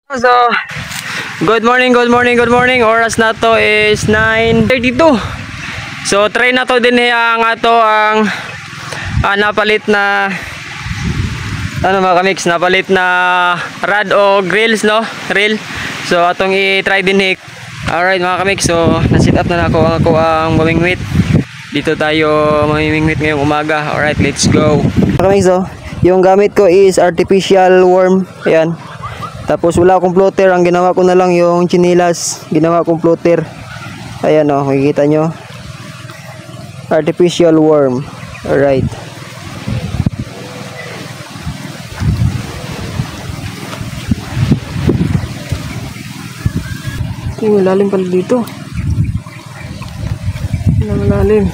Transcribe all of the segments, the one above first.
So, good morning. Oras na to is 9:32. So, try na to din ang ato ang napalit na mga kamix, napalit na rod o grills, no? Reel. So, atong i-try din. Alright mga kamix, so na-set up na ako ang mamingwit. Dito tayo mamimingwit ngayong umaga. Alright, let's go. Mga kamix, so, yung gamit ko is artificial worm. Ayan. Tapos wala akong floater, ang ginawa ko na lang yung chinilas, ginawa kong floater. Ayan o, makikita nyo. Artificial worm. Alright. Malalim pala dito. Malalim.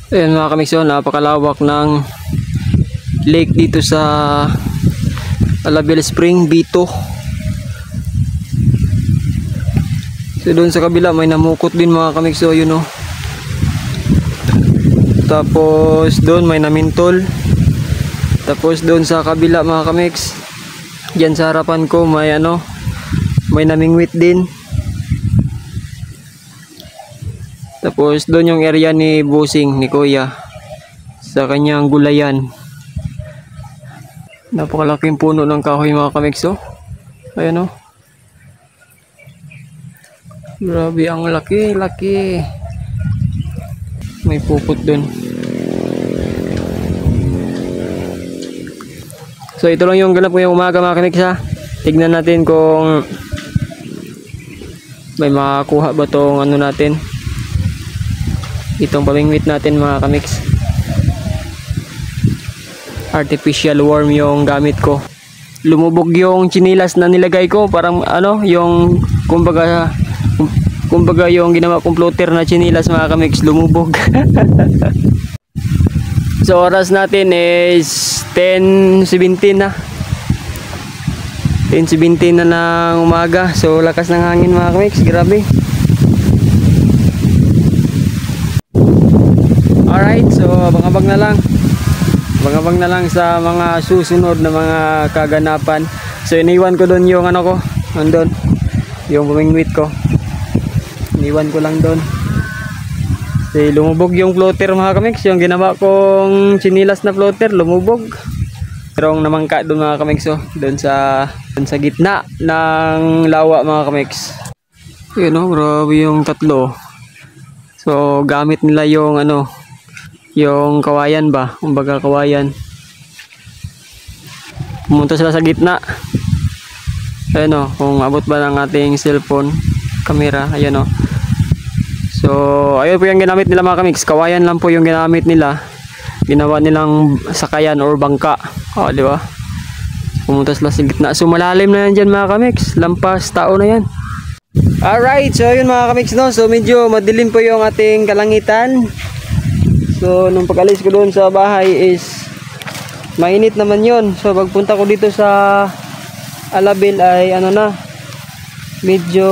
Ayan mga kamiksyon, napakalawak ng lake dito sa Alabel Spring, Bito. So doon sa kabila may namukot din mga kamiksyon, yun o. Tapos doon may namintol. Tapos doon sa kabila mga kamiks, dyan sa harapan ko may may namingwit din. Tapos doon yung area ni Busing, ni Kuya, sa kanyang gulayan. Napakalaking puno ng kahoy mga kamikso. Ayan o. Grabe, ang laki. May pupot doon. So ito lang yung ganap ngayong umaga mga kamiksa. Tignan natin kung may makakuha ba tong natin, itong pamingwit natin mga kamix. Artificial worm yung gamit ko. Lumubog yung chinilas na nilagay ko, parang yung kumbaga yung ginawa kong floater na chinilas mga kamix, lumubog. So oras natin is 10:17 na. 10:17 na ng umaga. So lakas ng hangin mga kamix, grabe. Alright, so abang-abang na lang. Abang-abang na lang sa mga susunod na mga kaganapan. So iniwan ko doon yung ko, andun, yung pamingwit ko. Iniwan ko lang doon. So lumubog yung floater mga kamix, yung ginawa kong chinilas na floater, lumubog. Pero ang namangka doon mga kamix, doon sa gitna ng lawa mga kamix. Yun grabe yung tatlo. So gamit nila yung yung kawayan ba, kumbaga kawayan. Pumunta sila sa gitna. Ayan kung abot ba ng ating cellphone camera, ayan so ayun po yung ginamit nila mga kamix, kawayan lang po yung ginamit nila. Ginawa nilang sakayan or bangka, di ba? Pumunta sila sa gitna, so malalim na yan dyan mga kamix, lampas tao na yan. Alright, so yun mga kamix, so medyo madilim po yung ating kalangitan. So nung pag-alis ko doon sa bahay is mainit naman yon. So pagpunta ko dito sa Alabel ay medyo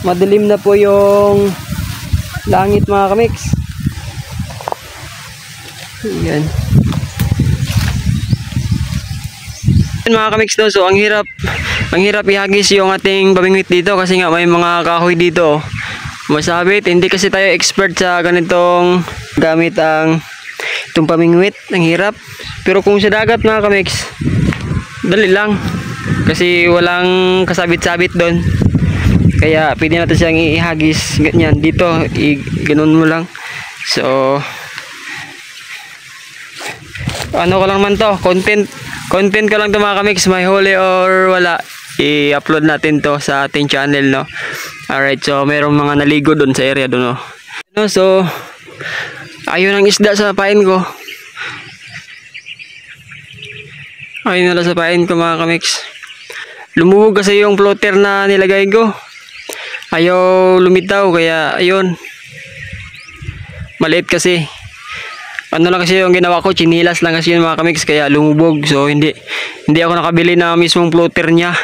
madilim na po yung langit mga kamix. Yan mga kamix, so ang hirap ihagis yung ating pamingwit dito kasi nga may mga kahoy dito masabit. Hindi kasi tayo expert sa ganitong gamit itong pamingwit, ang hirap. Pero kung sa dagat mga kamix, dali lang kasi walang kasabit-sabit doon, kaya pwede natin siyang ihagis ganyan dito, ganun mo lang. So ko lang man to, content ko lang to mga kamix, may huli or wala, i-upload natin to sa ating channel, no? Alright, so mayroong mga naligo doon sa area doon, so ayun ang isda sa pain ko. Ayun na sa pain ko mga kamix. Lumubog kasi yung floater na nilagay ko. ayaw lumitaw, kaya ayun, maliit kasi. Ano lang kasi yung ginawa ko, chinilas lang kasi yun mga kamix, kaya lumubog. So hindi ako nakabili na mismong floater niya.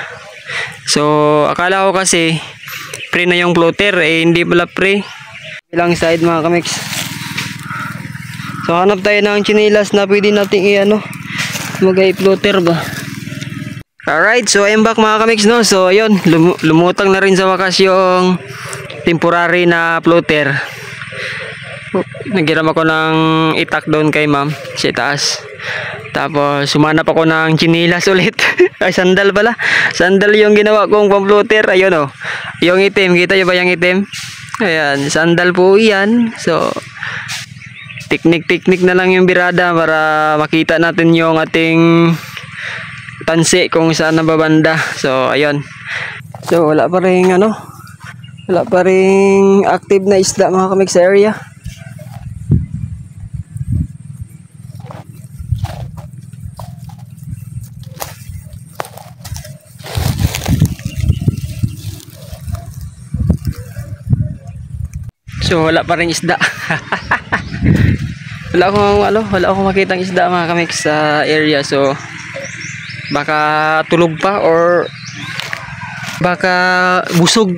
So akala ko kasi pre na yung floater, eh hindi pala pre. Ilang side mga kamix. So hanap tayo ng chinilas na pwede nating i-ano, magay floater ba. Alright, so I'm back mga kamix, no. So ayun, lumutang na rin sa wakas yung temporary na floater. Nagiram ako ng itak doon kay ma'am sa taas. Tapos sumanap ako ng chinilas ulit. Ay, sandal pala. Sandal yung ginawa kong pang-floater. Ayun oh. Yung itim, kita nyo ba yung itim? Ayan, sandal po yan. So teknik na lang yung birada para makita natin yung ating tansi kung saan nababanda. So ayun. So wala pa ring ano, wala pa ring active na isda mga kamix sa area. So wala pa ring isda. wala akong makitang isda mga kamix sa area. So baka tulog pa or baka busog.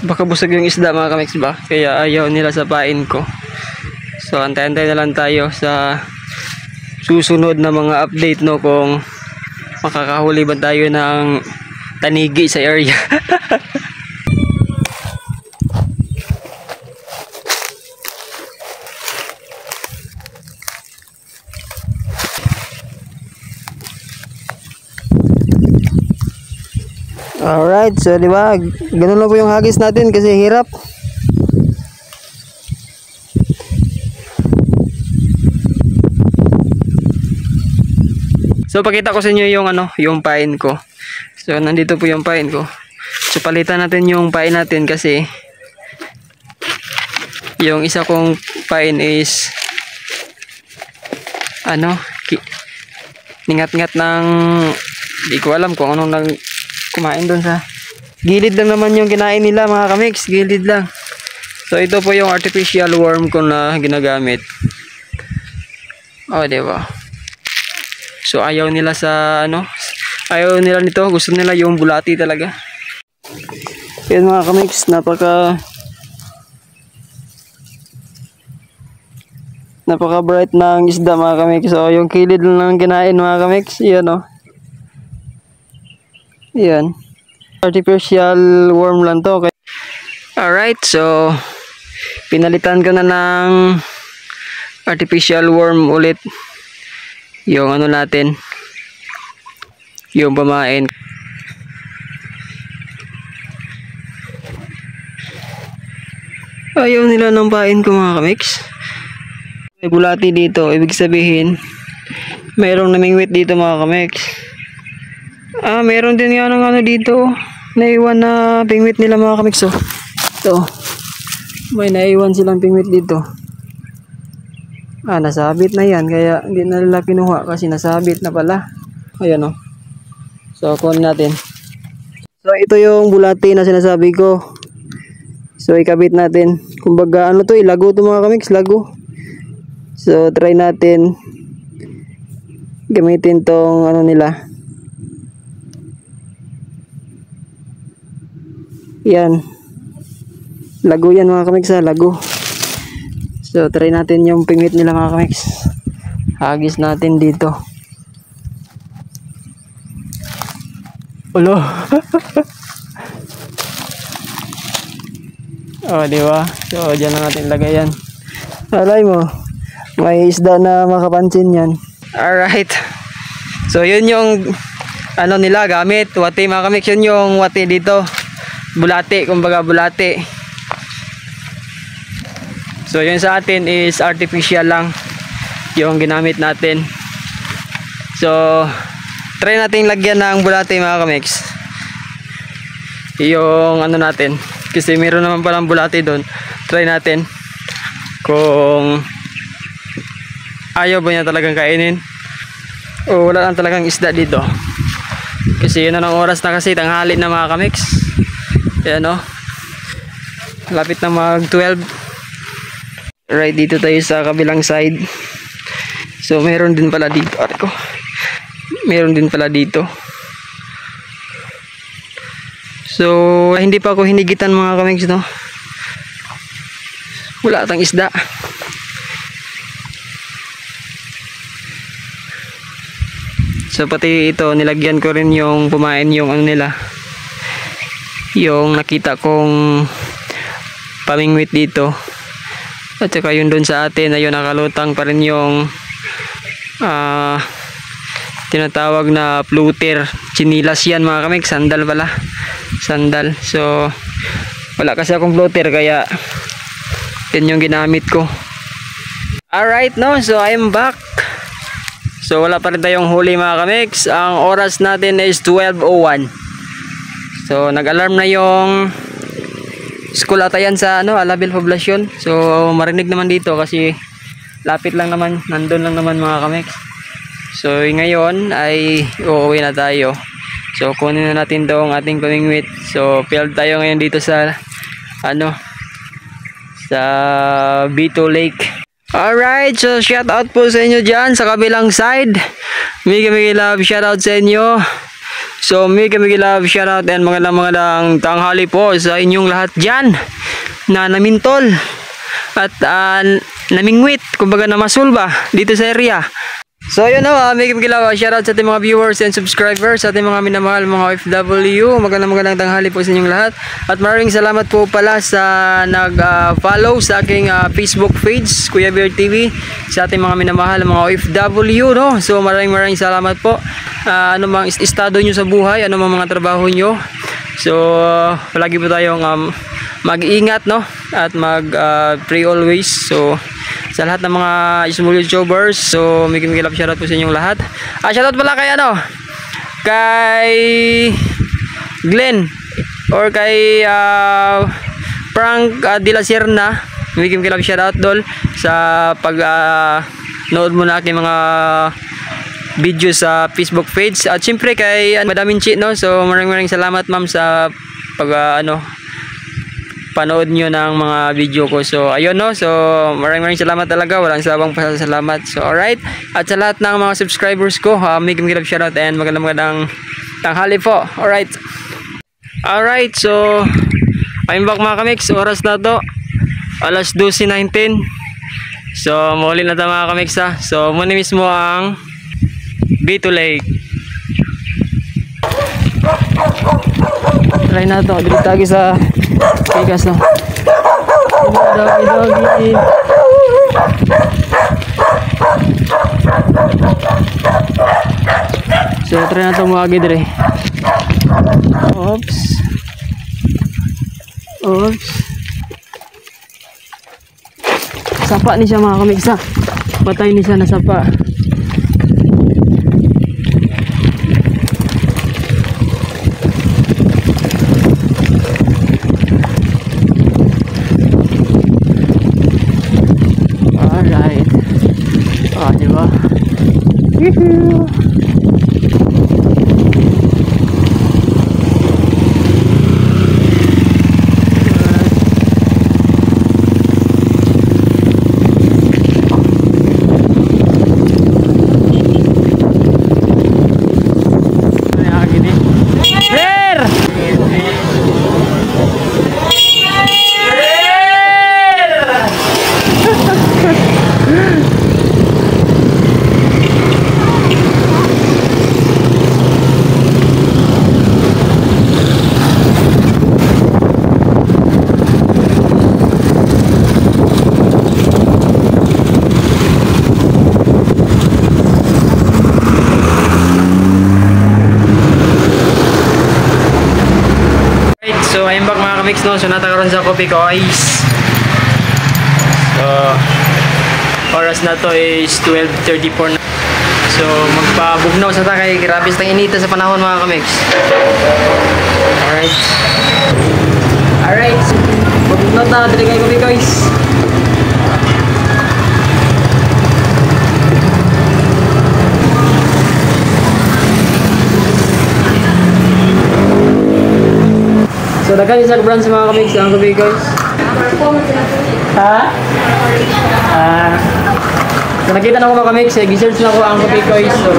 Baka busog yung isda mga kamix ba, kaya ayaw nila sa pain ko. So antay-antay na lang tayo sa susunod na mga update, no, kung makakahuli ba tayo ng tanigi sa area. Alright, so di ba, ganun lang po yung hagis natin kasi hirap. So pakita ko sa inyo yung ano, yung pain ko. So nandito po yung pain ko. So palitan natin yung pain natin kasi yung isa kong pain is ano, ningat-ngat ng, di ko alam kung anong nang kumain doon sa gilid lang naman yung kinain nila mga kamix, gilid lang. So ito po yung artificial worm ko na ginagamit. Oh, diba? So ayaw nila sa ano, ayaw nila nito, gusto nila yung bulati talaga. Yan mga kamix, napaka bright ng isda mga kamix. So yung kilid lang kinain mga kamix, yan oh. Yan, artificial worm lang to. Okay. Alright, so pinalitan ko na ng artificial worm ulit yung ano natin, yung pamain. Ayaw nila ng pain ko mga kamix. May bulati dito, ibig sabihin mayroong namingwit dito mga kamix. Meron din nga ng ano dito, naiwan na pingwit nila mga kamix. Oh, ito, may naiwan silang pingwit dito. Nasabit na yan, kaya hindi na nila kinuha kasi nasabit na pala. Ayan oh. So kunin natin. So ito yung bulati na sinasabi ko. So ikabit natin. Kumbaga ano to, ilago to mga kamix, lago. So try natin gamitin tong ano nila. Yan, lago yan mga kamix, lago. So try natin yung pingwit nila mga kamix. Hagis natin dito. Ulo. Oh, diba? So dyan na natin lagay yan. Alay mo, may isda na makapansin yan. Alright, so yun yung ano nila gamit, wati mga kamix. Yun yung wati dito, bulati, kumbaga bulati. So yun sa atin is artificial lang yung ginamit natin. So try nating lagyan ng bulati mga kamix yung ano natin, kasi meron naman palang bulati doon. Try natin kung ayaw ba niya talagang kainin o wala lang talagang isda dito. Kasi yun na ng oras na kasi, tanghali na mga kamix. Ayan o. Lapit na mag 12. Right, dito tayo sa kabilang side. So meron din pala dito. Meron din pala dito. So hindi pa ako hinigitan mga kamix, no. Wala tang isda. So pati ito nilagyan ko rin yung pumain yung ano nila, yung nakita kong pamingwit dito, at saka yun doon sa atin ayun nakalutang pa rin yung tinatawag na floater. Chinilas yan mga kamig, sandal pala, sandal. So wala kasi akong floater kaya yun yung ginamit ko. Alright, no, so I'm back. So wala pa rin tayong huli mga kamix. Ang oras natin is 12:01. So nag-alarm na yung school ata yan sa Alabel Poblacion. So marinig naman dito kasi lapit lang naman, nandun lang naman mga kamix. So ngayon ay uuwi na tayo. So kunin na natin tong ating pamingwit. So field tayo ngayon dito sa sa Bito Lake. Alright, so shout out po sa inyo dyan sa kabilang side. Mega love shout out sa inyo. So mega love shout out and magandang tanghali po sa inyong lahat dyan na namintol at namingwit, kumbaga na masulba dito sa area. So yun na, mega love shout out sa ating mga viewers and subscribers, sa ating mga minamahal mga OFW. Magandang tanghali po sa inyong lahat. At maraming salamat po pala sa nag-follow sa aking Facebook page, Kuya Bear TV, sa ating mga minamahal mga OFW, no? So maraming salamat po. Ano mang estado nyo sa buhay, ano mang mga trabaho nyo. So palagi po tayong mag-ingat, no? At mag-pray always. So sa lahat ng mga small YouTubers, so may love shoutout po sa inyong lahat. Shoutout pala kay kay Glenn or kay Frank de la Sierna. May love shoutout dol sa pag nood mo na aking mga video sa Facebook page. At syempre kay Madam Inchi, no. So maraming salamat ma'am sa pag panood nyo ng mga video ko. So ayun, no, so maraming salamat talaga, walang sabang pasasalamat. So alright, at sa lahat ng mga subscribers ko, may love shoutout and magandang tanghali po. Alright, so I'm back mga kamix. Oras na to alas 12:19. So muli na tayo mga kamix, ha. So muna mismo ang Bito Lake. Try na to, dito lagi sa Vegas, no. Doggy. So try na to muagi dire. Oops. Sapa ni siya mga kamigsa. Patay ni siya na sapa. Diba? So ayun bak mga kamix, no. So natakaroon sa coffee ko guys. So oras na to is 12:34 na. So magpabugnaw sa takay, grabe sa inita sa panahon mga kamix. Alright, bugnaw ta dili kay coffee guys. So daghan sa brands mga kamigs ang gabi guys. Ha? So nakita na ko mga kamigs, gi-search na ko ang gabi guys. So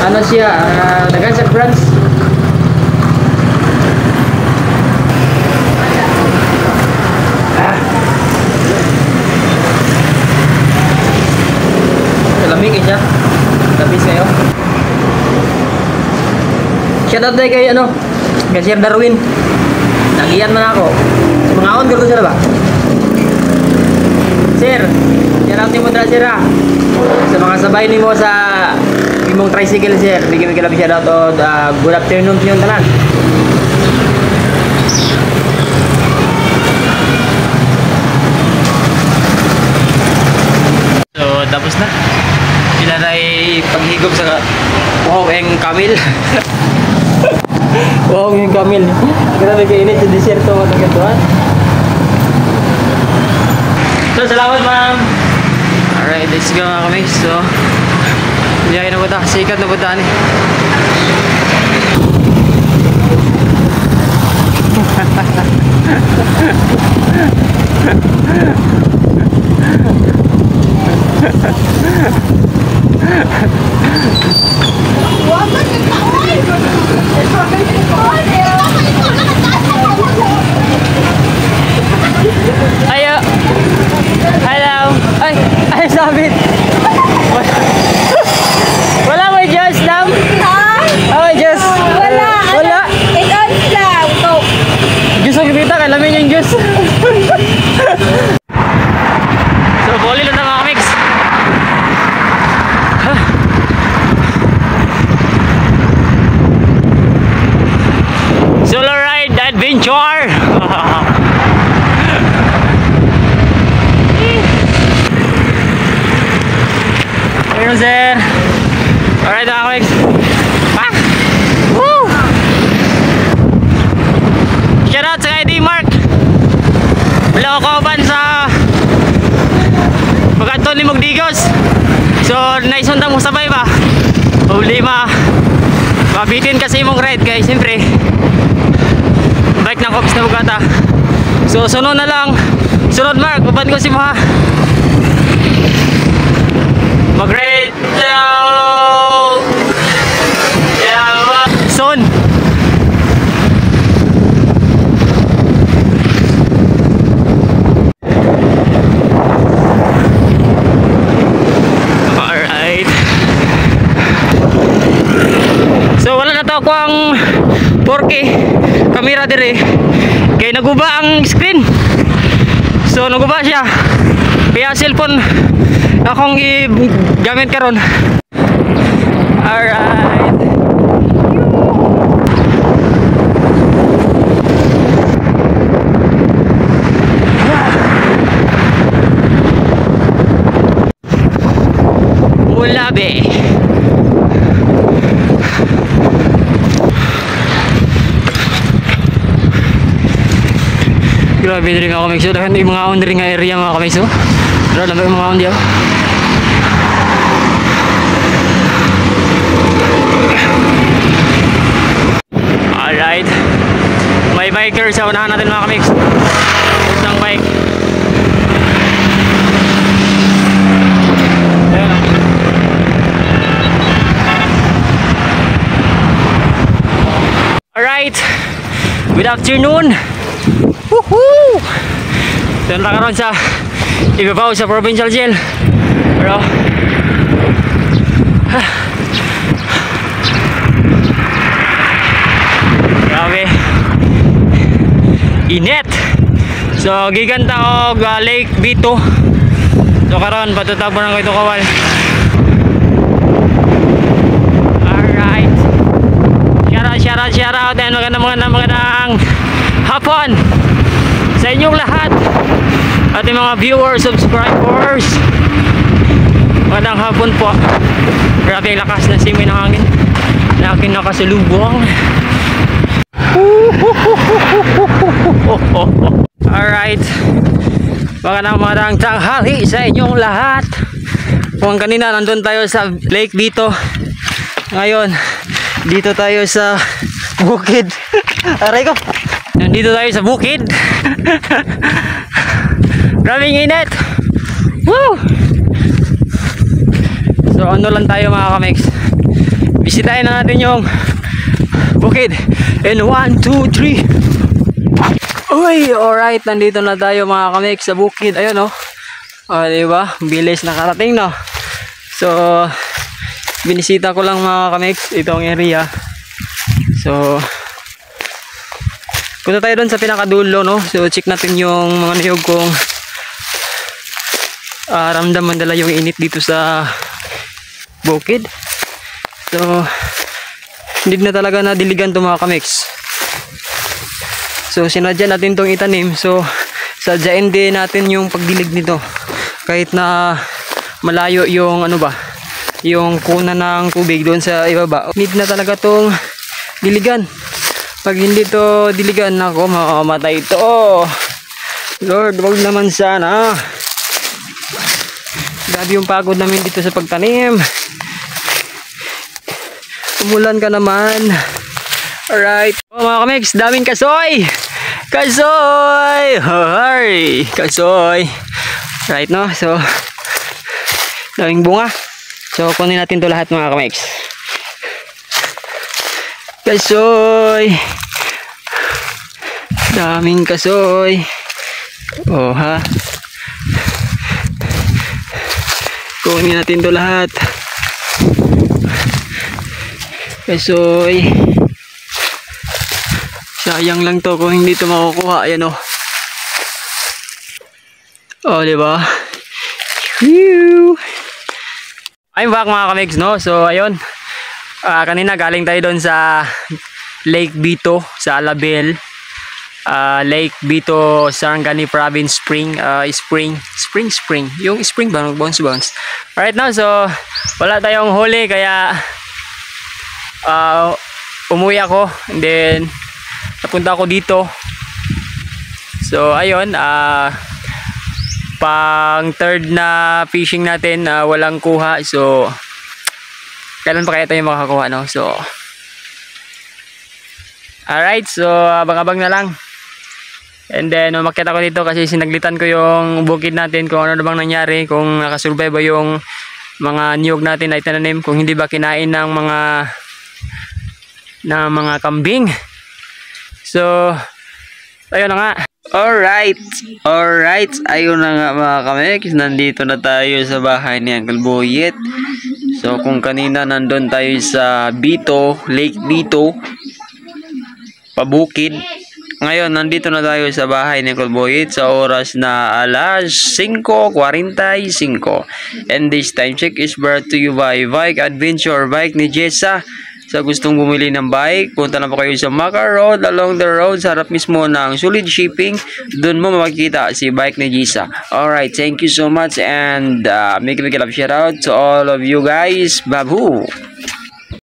ano siya, daghan sa brands. Lamig siya. Tapis kayo. Shoutout tayo kay ano, kay Sir Darwin. Nagiyan man ako. Mga on girl sila ba? Sir, shoutout mo dra sir ha. Sa mga sabay nimo sa imong tricycle sir, bigyan lang shoutout od good afternoon sa inyong tanan. So tapos na. Sila na ay paghigop sa wow ang kamil. Wow yung kamil. Grabe kainit sa desierto mga tagatuan. So salamat ma'am. Alright, let's go mga kami. So hindi na punta. Sikat na punta ni. Ayo. Hello. Ay sabit. Wala may Diyos lang. Ha? Oh, Diyos. Wala. Wala. Ikaw lang. Ikaw. Diyos ang kita, kalamin yung Diyos. So, boli lang na mga mix. Solo ride adventure. Ayun sir. Alright mga mix. Woo! Shout out sa kay D-Mark. Wala ko kauban sa pagkanton ni Magdigos. So, naisundang mo sabay ba? Huli mabitin kasi mong ride guys, siyempre bike ng Cops na Bugata. So, sunod na lang. Sunod Mark, papan ko si mo ha. Mag-ride down. Yeah, son. Alright. So wala na to ako ang 4K camera dire. Kaya naguba ang screen. So naguba siya. Kaya cellphone akong i-gamit karon. Alright. Ulabe. Grabe rin ako kamigso. Dahan yung mga on rin nga area mga kamigso. Pero lamang yung mga on diyan. Alright. May biker sa unahan natin mga kamix. Isang bike. Alright. Good afternoon. Woohoo! Ito na karon sa ibabaw sa provincial jail. Pero grabe init. So giganta og Lake Bito. So karon patutabo na ko ito kawal. Alright. Shout out and magandang hapon sa inyong lahat, ating mga viewers, subscribers. Magandang hapon po. Grabe ang lakas na simoy ng hangin na aking nakasalubong. Alright, magandang tanghali sa inyong lahat. Kung kanina nandun tayo sa Lake Bito, ngayon dito tayo sa Bukid. Aray ko. Nandito tayo sa bukid. Grabing init. Woo! So ano lang tayo mga kamix. Bisitahin na natin yung bukid. And 1, 2, 3. Uy, alright. Nandito na tayo mga kamix sa bukid. Ayun, oh. Oh, diba? Bilis nakarating, no? So, binisita ko lang mga kamix itong area. So, punta tayo doon sa pinakadulo, no? So, check natin yung mga niyog kung ramdam man dala yung init dito sa bukid. So, hindi na talaga nadiligan to mga kamix. So, sinadya natin tong itanim. So, sadyain din natin yung pagdilig nito. Kahit na malayo yung ano ba, yung kuna ng tubig doon sa ibaba. Need na talaga tong diligan. Pag hindi to diligan, ako mamamatay to. Lord, wag naman sana. Grabe yung pagod namin dito sa pagtanim. Umulan ka naman. Alright. Oh, mga kamix, daming kasoy. Kasoy! Hoy! Kasoy! Right, no? So, daming bunga. So, kunin natin to lahat mga kamix. Kasoy! Daming kasoy. Oh, ha? Kunin natin to lahat. Kasoy. Sayang lang to kung hindi to makukuha. Ayan, oh. Oh, diba? Whew! I'm back mga kamix, no? So, ayun. Kanina galing tayo doon sa Lake Bito sa Alabel. Lake Bito, Sarangani Province, Spring. Yung spring ba? Bounce. Alright now, so wala tayong huli kaya umuwi ako. And then napunta ako dito. So ayun, pang third na fishing natin, walang kuha. So kailan pa kaya tayo makakakuha, no? So alright, so abang-abang na lang. And then umakyat ako dito kasi sinaglitan ko yung bukid natin kung ano na bang nangyari, kung nakasurvive ba yung mga niyog natin na itinanim, kung hindi ba kinain ng mga kambing. So ayun na nga. Alright, ayun na nga mga kamix, nandito na tayo sa bahay ni Uncle Boyet. So kung kanina nandun tayo sa Bito, Lake Bito, pabukid, ngayon nandito na tayo sa bahay ni Uncle Boyet sa oras na alas 5:45. And this time check is brought to you by Bike Adventure, bike ni Jessa. Sa gustong bumili ng bike, punta na po kayo sa Macar Road, along the road, sa harap mismo ng Solid Shipping. Doon mo makikita si bike ni Jessa. Alright, thank you so much and make a love shout out to all of you guys. Babu!